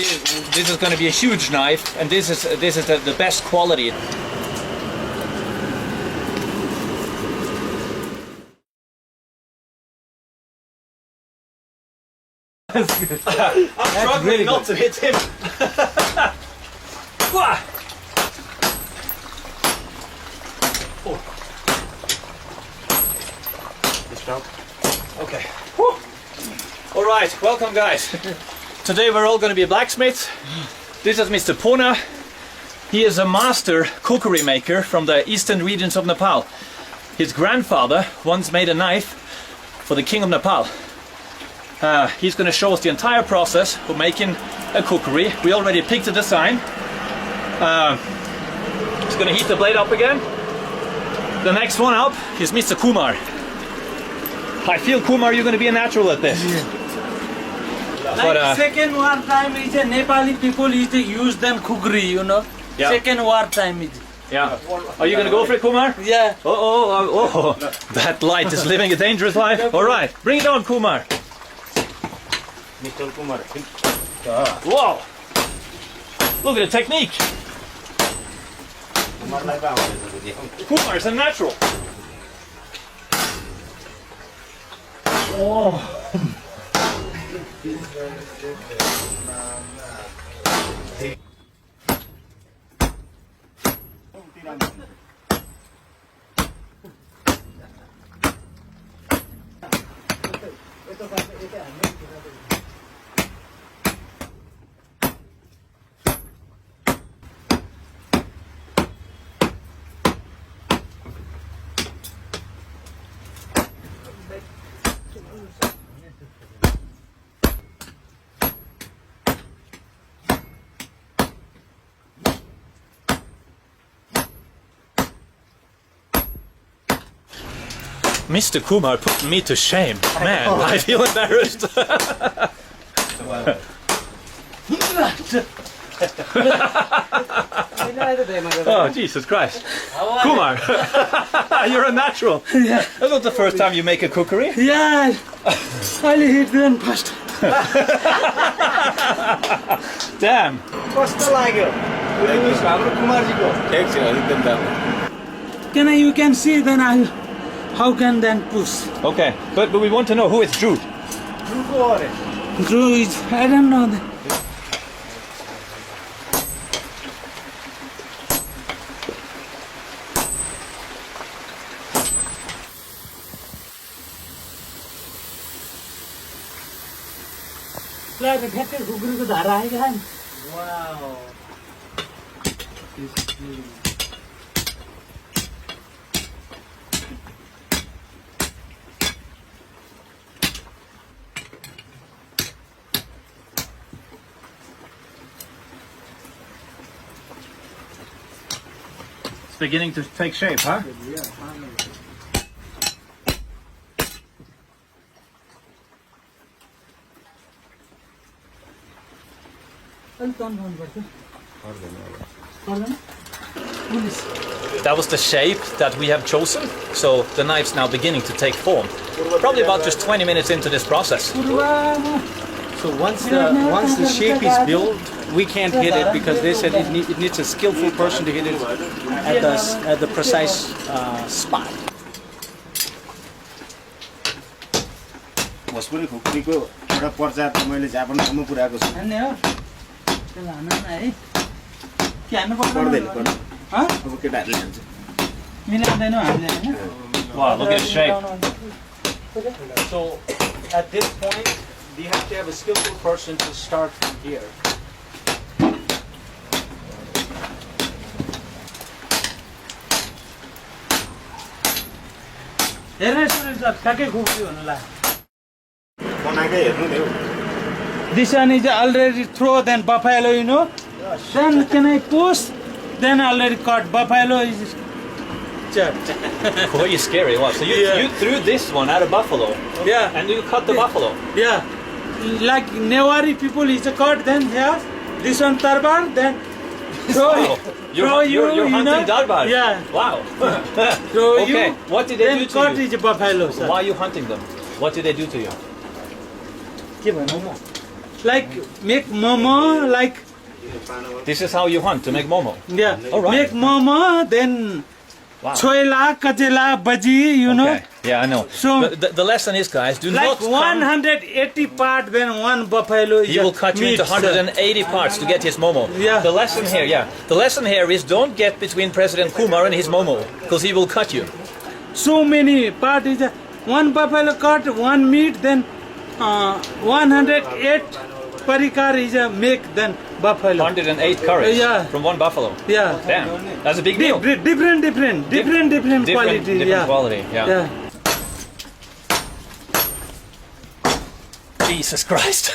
this is going to be a huge knife, and this is the best quality. That's good. I'm struggling really not to hit him. Okay. Whew. All right, welcome guys. Today we're all going to be blacksmiths. This is Mr. Pona. He is a master cookery maker from the eastern regions of Nepal. His grandfather once made a knife for the king of Nepal. He's going to show us the entire process of making a cookery. We already picked a design. He's going to heat the blade up again. The next one up is Mr. Kumar. I feel, Kumar, you're going to be a natural at this. Yeah. But, second war time is a Nepali people is to use them kukuri, you know. Yeah. Second war time is. Yeah. Are you going to go for it, Kumar? Yeah. Oh. That light is living a dangerous life. All right, bring it on, Kumar. Mr. Kumar. Wow. Look at the technique. Kumar is a natural. Oh. Mr. Kumar put me to shame. Man, I feel embarrassed. Oh, Jesus Christ. Kumar, you're a natural. Yeah. That's not the first time you make a cookery. Yeah. I hit them first. Damn. कस्तो लाग्यो हाम्रो कुमारजीको ठिक छ एकदम दाम You can see then how can then push. Okay, but we want to know who is Drew. रुको अरे Drew is, I don't know. ठ्याक्कै खुकुरीको धारा आएका छन् wow It's beginning to take shape, huh? That was the shape that we have chosen, so the knife's now beginning to take form. Probably about just 20 minutes into this process. So once the shape is built, we can't hit it because they said it needs a skillful person to hit it at the precise spot. Bhojpuri खुकुरीको एउटा पर्चा त मैले जापानसम्म पुर्याएको छु हान्ने हो त्यसलाई हान्नु न है के हान्नु पर्दैन पर्दैन ह अब केटाहरुले हान्छ मिलाउँदैन हामीले हैन Wow, look at the shape. So at this point you have to have a skillful person to start from here. हेर्नु सुन्नु ठ्याक्कै खुकुरी हुनु ला बनाएकै हेर्नु नि हौ This one is already throw, then buffalo, you know. Then can I push? Then already cut. Buffalo is chopped. Oh, you're scary. What? So you threw this one at a buffalo? Yeah. And you cut the buffalo? Yeah. Like Newari people is a cut, then here. This one tarbar, then throw Wow. You're hunting darbar? Yeah. Wow. Throw Okay, you. what did they then do to cut you? is a buffalo, sir. Why are you hunting them? What did they do to you? के भन्नु म like make momo, like This is how you hunt to make momo. yeah, All right. make momo, then Wow. choila, kajela, baji, you know. Okay. Yeah, I know. So- the lesson is, guys, do Like not come. 180 part, then one buffalo. He will cut you into 180 parts to get his momo. Yeah. The lesson here, the lesson here is don't get between President Kumar and his momo, because he will cut you. So many part is one buffalo cut, one meat, then 108 parikar is a make, then buffalo. 108 curries Yeah. from one buffalo. Yeah. Damn, that's a big deal. Different quality. Different Yeah. quality. Yeah. Yeah. Jesus Christ.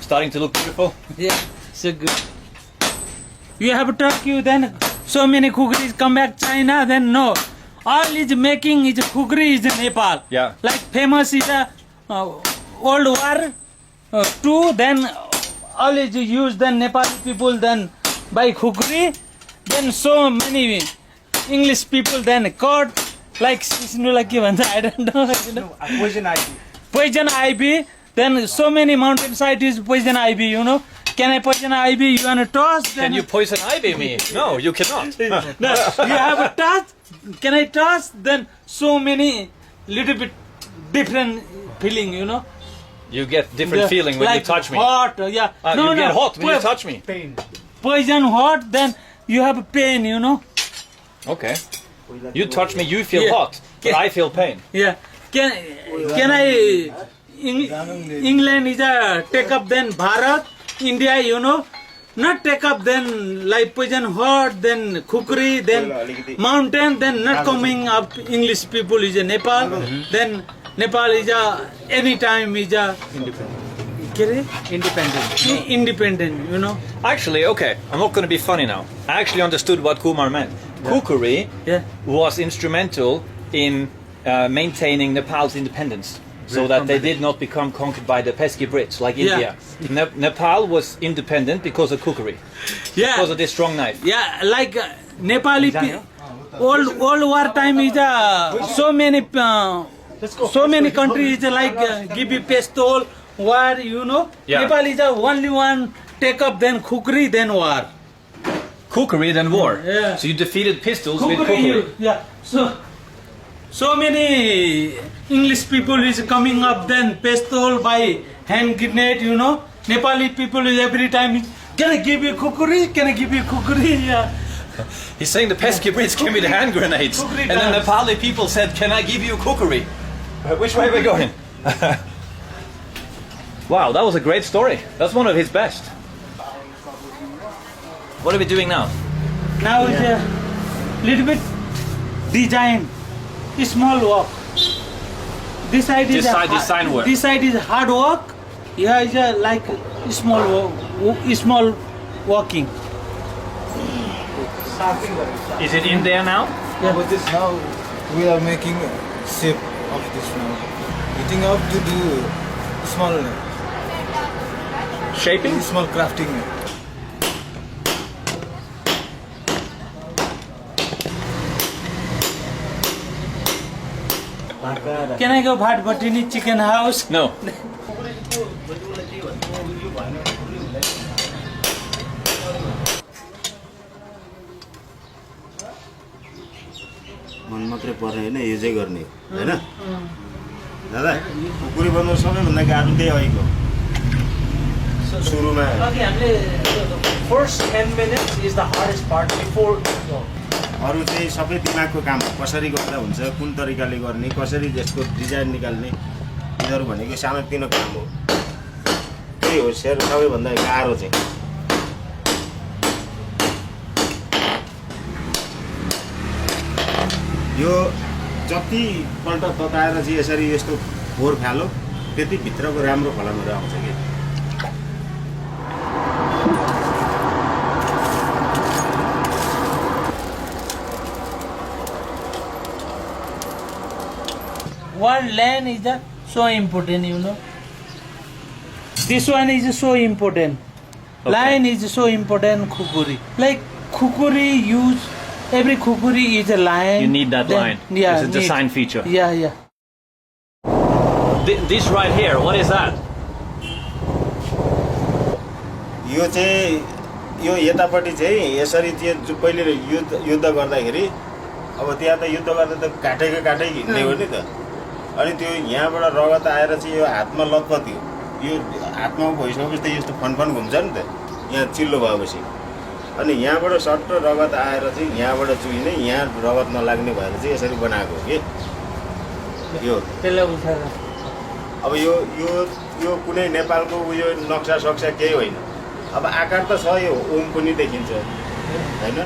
Starting to look beautiful. Yeah, so good. You have Turkey, then so many kukuris come back China, then no. All is making is kukuri is Nepal. Yeah. Like famous is a World War II, then all is used, then Nepali people then buy kukuri, then so many English people then caught, like I don't know. You know. Poison ivy. Poison ivy, then so many mountainside is poison ivy, you know. Can I poison ivy? You wanna toss? Then Can you poison ivy me? No, you cannot. no, you have a toss? Can I toss? Then so many little bit different feeling, you know. You get different feeling when like you touch me. Hot, yeah. You get hot when you touch me. Pain. Poison hot, then you have pain, you know. Okay. You touch me, you feel Yeah. hot, but I feel pain. Yeah. Can I? England is a take up then Bharat, India, you know. Not take up then like poison hot, then Khukuri, then mountain, then not coming up English people is a Nepal. Then Nepal is a anytime is a independent, you know. Actually, okay, I'm not going to be funny now. I actually understood what Kumar meant. Khukuri Yeah. was instrumental in maintaining Nepal's independence, so that they did not become conquered by the pesky Brits like Yeah. India. Nepal was independent because of Khukuri, Yeah. because of this strong knife. Yeah, like Nepali old war time is so many countries like give you pistol war, you know. Yeah. Nepal is only one take up, then Khukuri, then war. Khukuri then war. Yeah. So you defeated pistols with Khukuri, Khukuri. yeah. So many English people is coming up, then pistol by hand grenade, you know. Nepali people is every time, can I give you Khukuri? Can I give you Khukuri? Yeah. He's saying the pesky Brits give me the hand grenades, Khukuri and then dance. Nepali people said, "Can I give you Khukuri?" Which way are we going? Wow, that was a great story. That's one of his best. What are we doing now? Now it's a little bit design, small work. This side is This side design work. This side is hard work. Here is a like small walking. Is it in there now? Yeah. But this now we are making shape of this now. Eating up to do Shaping? small crafting. Can I go Bhat Bhatini chicken house? No. पर्ने हैन युजै गर्ने हैन दादा खुकुरी बनाउनु सबैभन्दा गाह्रो त्यही अहिलेको सुरुमा अघि हामीले first 10 minutes is the hardest part before अरु चाहिँ सबै दिमागको काम कसरी गर्दा हुन्छ कुन तरिकाले गर्ने कसरी त्यसको डिजाइन निकाल्ने यिनीहरू भनेको सानोतिनो काम हो त्यही हो सर सबैभन्दा गाह्रो चाहिँ यो जति पल्ट तताएर चाहिँ यसरी यस्तो फोहोर फालो त्यति भित्रको राम्रो फलामहरू आउँछ कि one line is so important, you know. This one is so important. Okay. Line is so important. Khukuri, like khukuri use every khukuri is a line. You need that line. Yeah, it's a design feature. Yeah, yeah. This right here, what is that? यो चाहिँ यो यतापट्टि चाहिँ यसरी त्यो पहिले युद्ध गर्दाखेरि अब त्यहाँ त युद्ध गर्दा त काटै हिँड्ने हो नि त अनि त्यो यहाँबाट रगत आएर चाहिँ यो हातमा लतपत्यो यो हातमा भइसकेपछि त यस्तो फनफन घुम्छ नि त यहाँ चिल्लो भएपछि अनि यहाँबाट सट्ट रगत आएर चाहिँ यहाँबाट चुइने यहाँ रगत नलाग्ने भएर चाहिँ यसरी बनाएको हो कि यो अब यो कुनै नेपालको उयो नक्सा सक्सा केही होइन अब आकार त छ यो ओम पनि देखिन्छ हैन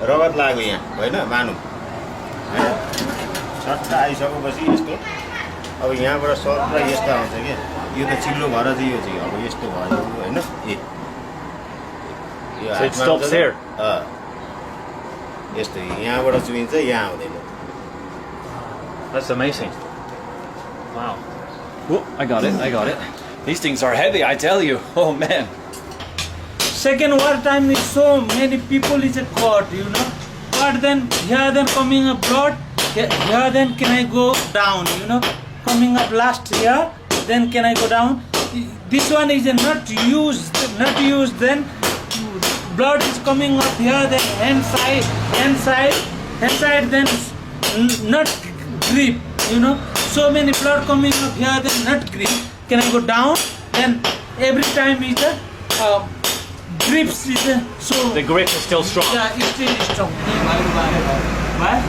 रगत लाग्यो यहाँ होइन मानौँ सट्ट आइसकेपछि यस्तो अब यहाँबाट सट्ट यस्तो आउँछ क्या यो त चिल्लो भएर चाहिँ यो चाहिँ अब यस्तो भयो होइन यस्तो यहाँबाट चुइन्छ यहाँ आउँदैन That's amazing. Wow. Oh, I got it. These things are heavy, I tell you. Oh man. Second war time is so many people is caught, you know. But then here then coming up blood, here then can I go down, you know. Coming up last year, then can I go down. This one is not used then blood is coming up here, then hand side then not grip, you know. So many blood coming up here, then not grip. Can I go down? Then every time is grips is so. The grip is still strong. Yeah, it's still strong. Why?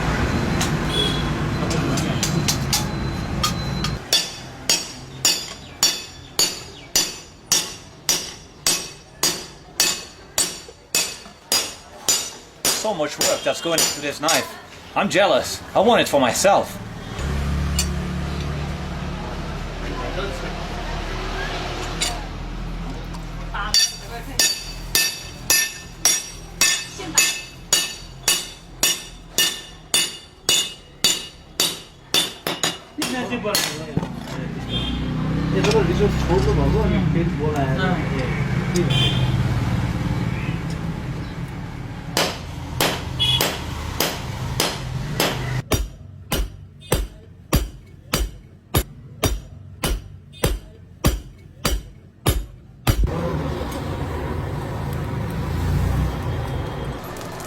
So much work that's going into this knife. I'm jealous. I want it for myself.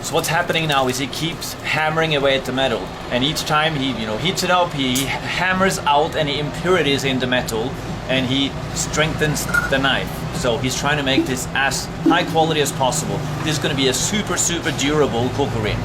So what's happening now is he keeps hammering away at the metal, and each time he heats it up, he hammers out any impurities in the metal, and he strengthens the knife. So he's trying to make this as high quality as possible. This is going to be a super durable khukuri.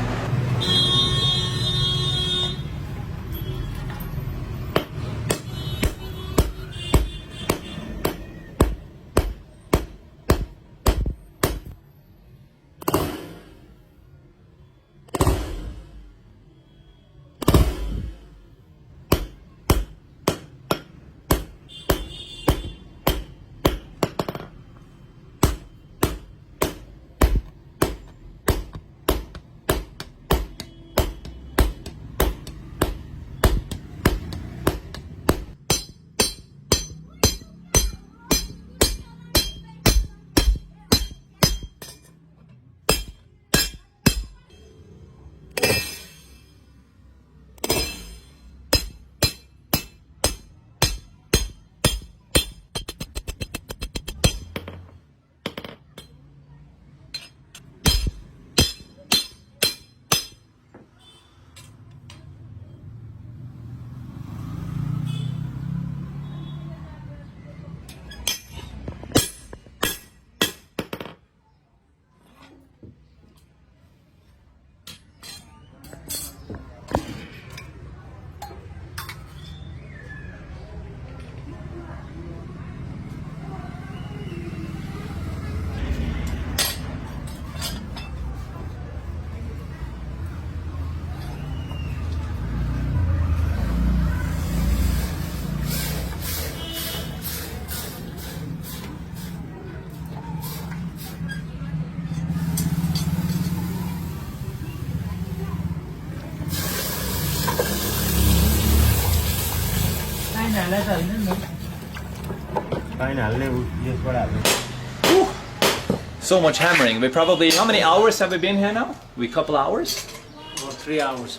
पानी हाल्ने यसबाट हाल्ने So much hammering. We probably, how many hours have we been here now? We couple hours? About 3 hours.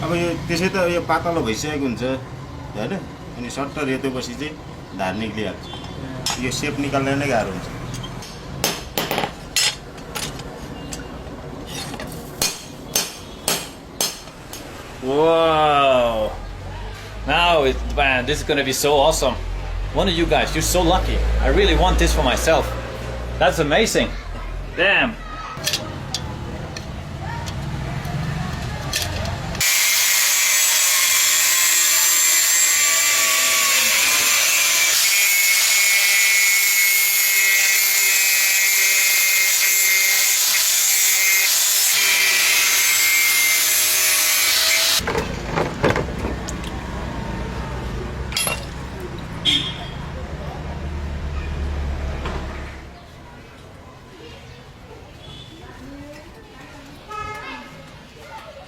अब यो त्यसै त यो पातलो भइसकेको हुन्छ हैन अनि सट्ट रेतेपछि चाहिँ धार निक्लिहाल्छ यो सेप निकाल्न नै गाह्रो हुन्छ Whoa! Now, man, this is gonna be so awesome. One of you guys, you're so lucky. I really want this for myself. That's amazing. Damn.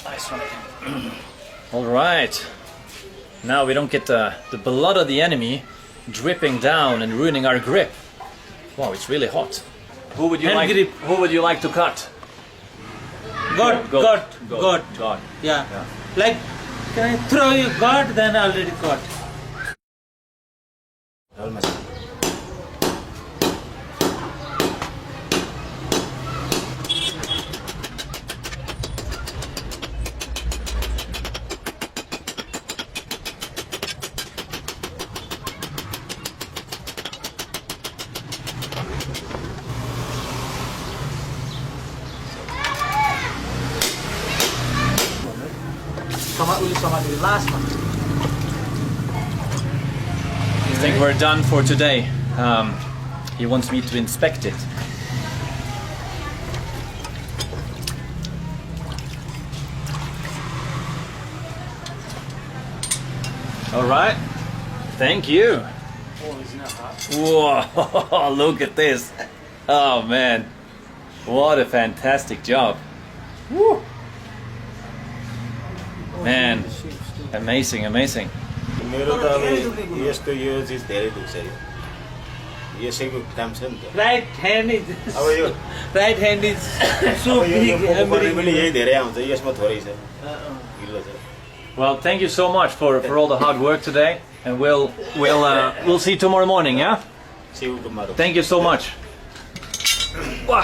Nice one. All right. Now we don't get the blood of the enemy dripping down and ruining our grip. Wow, it's really hot. Who would you Hand like? grip. Who would you like to cut? God. God. Yeah. Like, can I throw you God? Then already got. almost Last one. I think we're done for today. He wants me to inspect it. All right. Thank you. Oh, it's not hot. Whoa! Look at this. Oh man, what a fantastic job. Woo. Man, amazing, amazing. मेरो त अब यस्तो यो चीज धेरै दुख्छ यो यसैको काम छ नि त Right hand is. अब यो Right hand is so अब यो big. पोको पनि यही धेरै आउँछ यसमा थोरै छ गिलो छ Well, thank you so much for all the hard work today, and we'll see you tomorrow morning. Yeah. सिउको मारो Thank you so much. Wow.